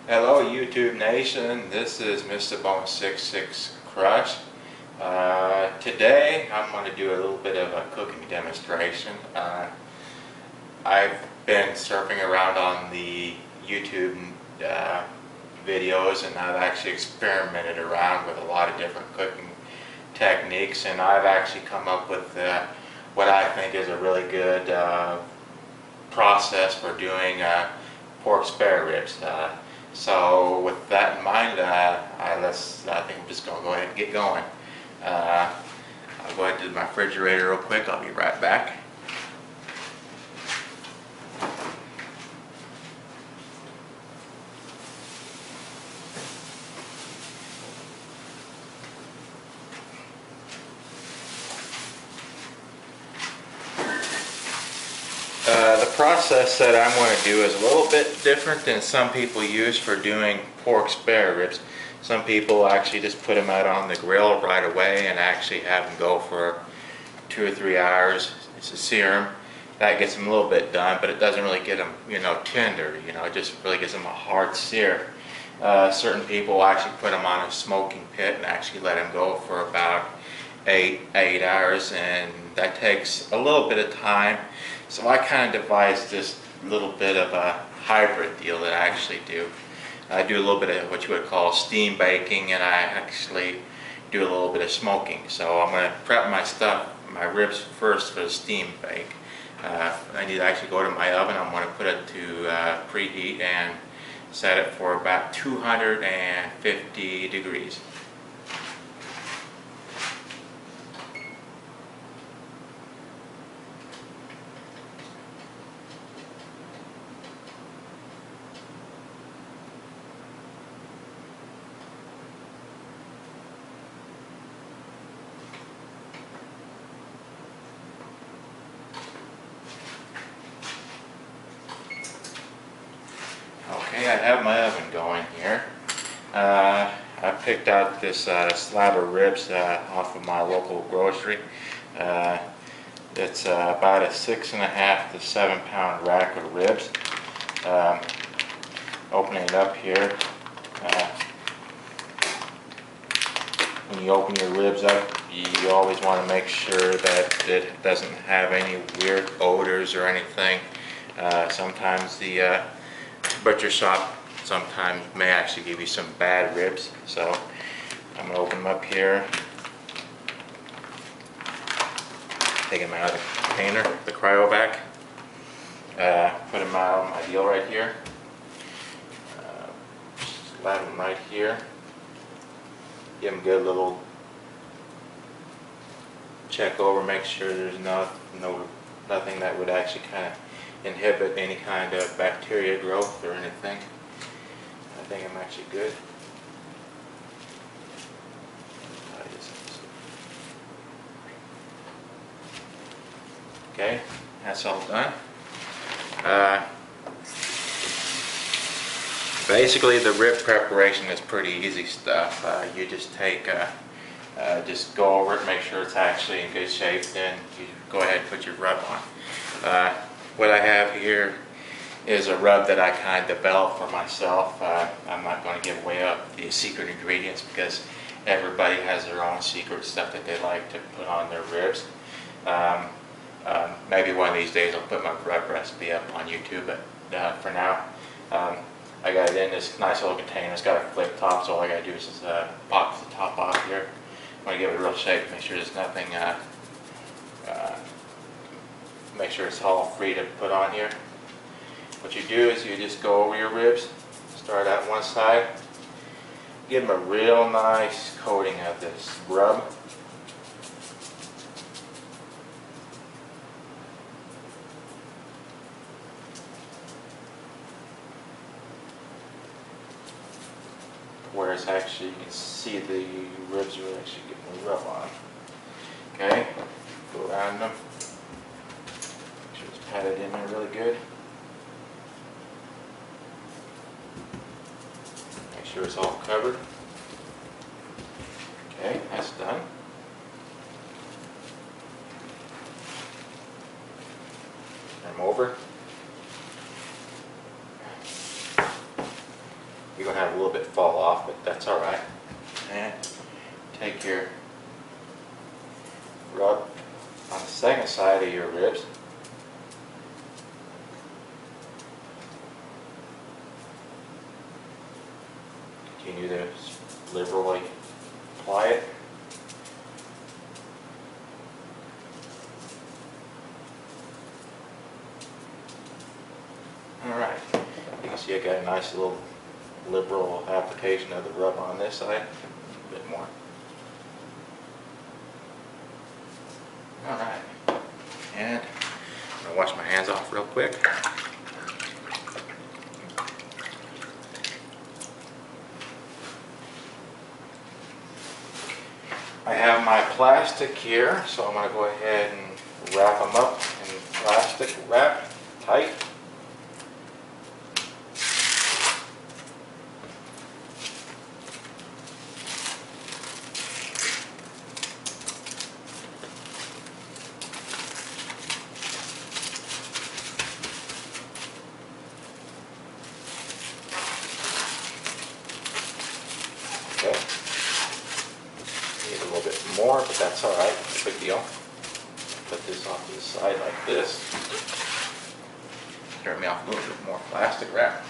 Hello YouTube Nation, this is Mr. Bone 66 Crush. Today I'm going to do a little bit of a cooking demonstration. I've been surfing around on the YouTube videos, and I've actually experimented around with a lot of different cooking techniques, and I've actually come up with what I think is a really good process for doing pork spare ribs. So with that in mind, I think I'm just going to go ahead and get going. I'll go ahead to my refrigerator real quick. I'll be right back. The process that I'm going to do is a little bit different than some people use for doing pork spare ribs. Some people actually just put them out on the grill right away and actually have them go for 2 or 3 hours. It's a serum. That gets them a little bit done, but it doesn't really get them, tender. It just really gives them a hard sear. Certain people actually put them on a smoking pit and actually let them go for about 8 hours, and that takes a little bit of time. So I kind of devised this little bit of a hybrid deal that I actually do. I do a little bit of what you would call steam baking, and I actually do a little bit of smoking. So I'm going to prep my ribs first for the steam bake. I need to actually go to my oven. I'm going to put it to preheat and set it for about 250 degrees. Okay, I have my oven going here. I picked out this slab of ribs off of my local grocery. It's about a 6.5 to 7 pound rack of ribs. Opening it up here. When you open your ribs up, you always want to make sure that it doesn't have any weird odors or anything. Sometimes the butcher shop sometimes may actually give you some bad ribs, so I'm going to open them up here, take them out of the container, the cryovac, put them out on my deal right here, slap them right here, give them a good little check over, make sure there's nothing that would actually kind of inhibit any kind of bacteria growth or anything. I think I'm actually good. Okay, that's all done. Basically, the rib preparation is pretty easy stuff. You just just go over it, make sure it's actually in good shape, then you go ahead and put your rub on. What I have here is a rub that I kind of developed for myself. I'm not going to give away up the secret ingredients because everybody has their own secret stuff that they like to put on their ribs. Maybe one of these days I'll put my rub recipe up on YouTube, but for now, I got it in this nice little container. It's got a flip top, so all I got to do is just pop the top off here. I'm going to give it a real shake, make sure there's nothing, make sure it's all free to put on here. What you do is you just go over your ribs, start out one side, give them a real nice coating of this rub. Where it's actually, you can see the ribs are actually getting the rub on. Okay, go around them. Make sure it's patted in there really good. Make sure it's all covered. Okay, that's done. Turn them over. you're gonna have a little bit fall off, but that's all right. And take your rub on the second side of your ribs. Continue to liberally apply it. Alright, you can see I got a nice little liberal application of the rub on this side. A bit more. Alright, and I'm going to wash my hands off real quick. I have my plastic here, so I'm going to go ahead and wrap them up in plastic wrap tight. Okay. Need a little bit more, but that's all right. No big deal. Put this off to the side like this. Turn me off a little bit more plastic wrap.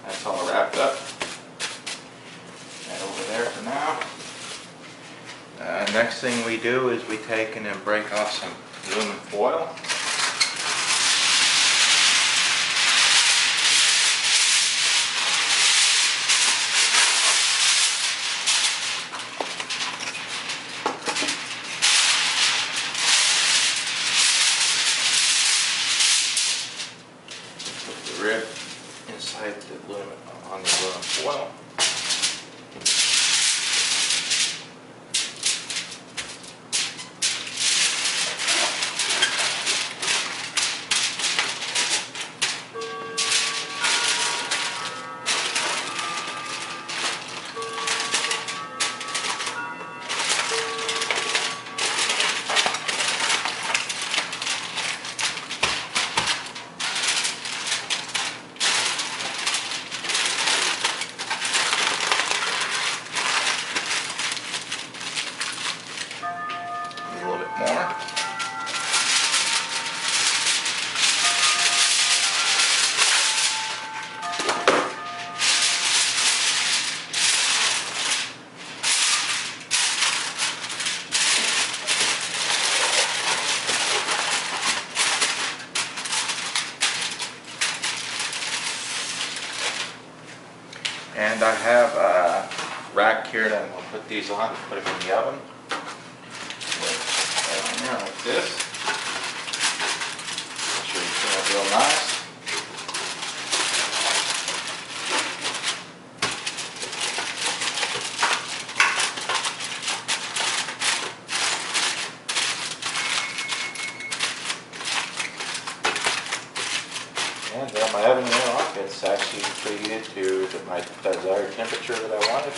That's all wrapped up. That over there for now. Next thing we do is we take and then break off some aluminum foil. Put the rib inside the aluminum, on the aluminum foil. A little bit more. And I have a rack here that I'm going to put these on, put them in the oven. Right in there like this. Make sure you clean up real nice. And my oven went off. It's actually preheated to my desired temperature that I wanted.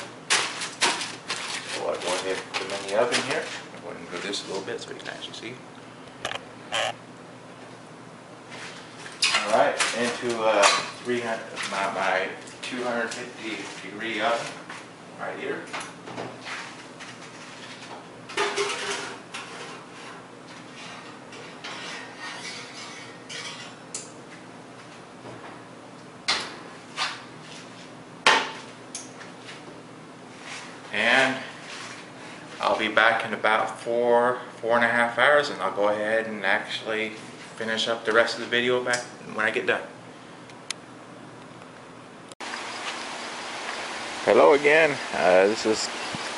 So I'll go ahead and put them in the oven here. I'll go ahead and move this a little bit so you can actually see. Alright, into my 250 degree oven right here. And I'll be back in about 4.5 hours, and I'll go ahead and actually finish up the rest of the video back when I get done. Hello again. This is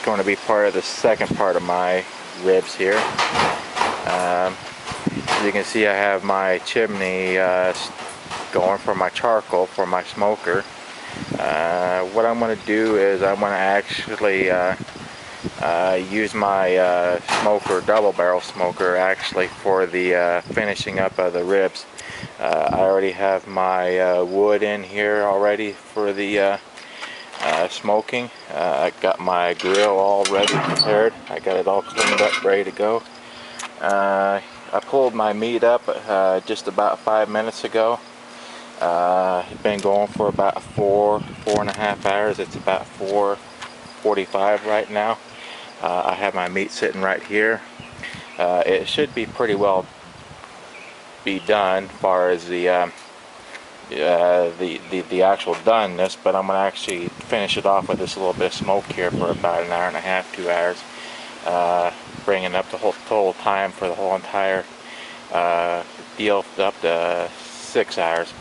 going to be part of the second part of my ribs here. you can see, I have my chimney going for my charcoal for my smoker. What I'm going to do is I'm going to actually use my smoker, double barrel smoker, actually for the finishing up of the ribs. I already have my wood in here already for the smoking. I got my grill all ready, prepared. I got it all cleaned up, ready to go. I pulled my meat up just about 5 minutes ago. It's been going for about four and a half hours. It's about 4:45 right now. I have my meat sitting right here. It should be pretty well be done as far as the actual doneness, but I'm going to actually finish it off with this little bit of smoke here for about an hour and a half, 2 hours, bringing up the whole total time for the whole entire deal up to 6 hours.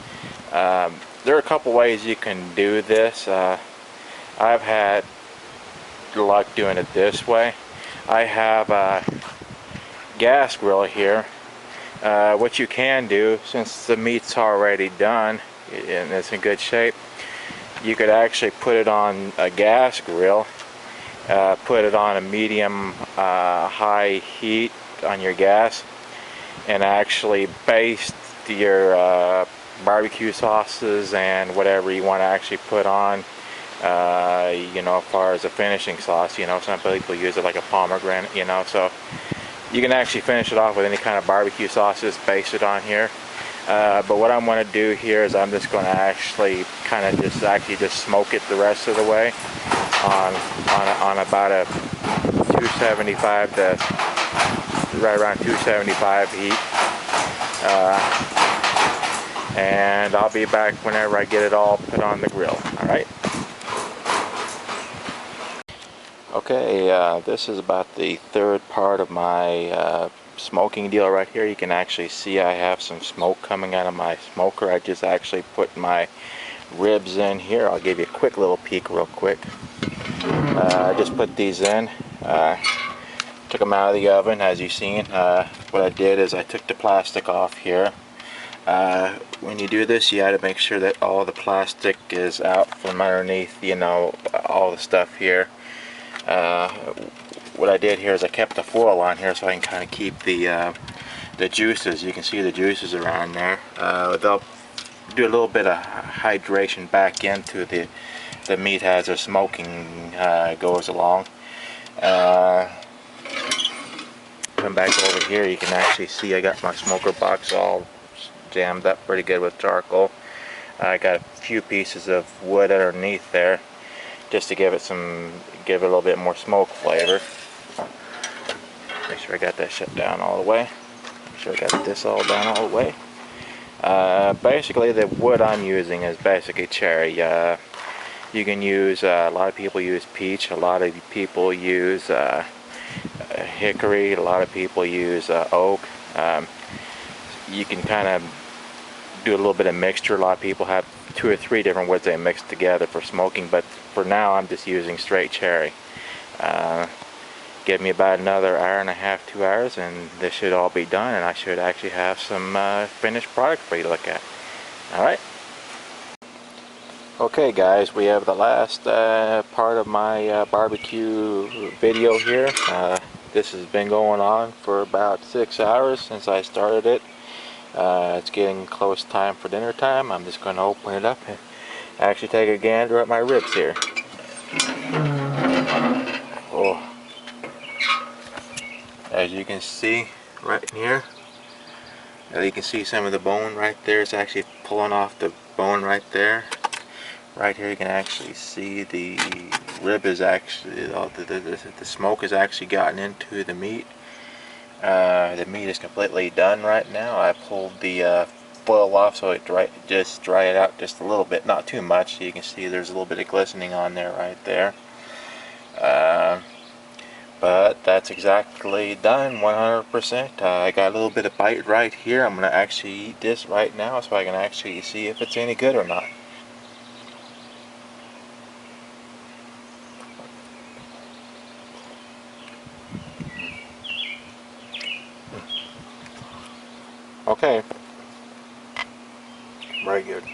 There are a couple ways you can do this. I've had luck doing it this way. I have a gas grill here. What you can do, since the meat's already done and it's in good shape, you could actually put it on a gas grill, put it on a medium high heat on your gas, and actually baste your barbecue sauces and whatever you want to actually put on, you know, as far as a finishing sauce. You know, some people use it like a pomegranate, you know, so you can actually finish it off with any kind of barbecue sauces, baste it on here. But what I'm going to do here is I'm just going to actually kind of just smoke it the rest of the way on about a 275 to right around 275 heat. And I'll be back whenever I get it all put on the grill. All right. Okay, this is about the third part of my smoking deal right here. You can actually see I have some smoke coming out of my smoker. I just actually put my ribs in here. I'll give you a quick little peek real quick. I just put these in. Took them out of the oven, as you've seen. What I did is I took the plastic off here. When you do this, you got to make sure that all the plastic is out from underneath, you know, all the stuff here. What I did here is I kept the foil on here so I can kind of keep the juices. You can see the juices around there. They'll do a little bit of hydration back into the meat as the smoking goes along. Come back over here, you can actually see I got my smoker box all jammed up pretty good with charcoal. I got a few pieces of wood underneath there just to give it a little bit more smoke flavor. Make sure I got that shut down all the way. Make sure I got this all down all the way. Basically the wood I'm using is basically cherry. You can use, a lot of people use peach, a lot of people use hickory, a lot of people use oak. You can kind of do a little bit of mixture. A lot of people have 2 or 3 different woods they mix together for smoking, but for now I'm just using straight cherry. Give me about another hour and a half, 2 hours, and this should all be done, and I should actually have some finished product for you to look at. Alright. Okay guys, we have the last part of my barbecue video here. This has been going on for about 6 hours since I started it. It's getting close time for dinner time. I'm just going to open it up and actually take a gander at my ribs here. Oh. As you can see right here, you can see some of the bone right there. It's actually pulling off the bone right there. Right here you can actually see the rib is actually, the smoke has actually gotten into the meat. The meat is completely done right now. I pulled the foil off so it just dry it out just a little bit, not too much. You can see there's a little bit of glistening on there right there. But that's exactly done, 100%. I got a little bit of bite right here. I'm going to actually eat this right now so I can actually see if it's any good or not. Okay. Very good.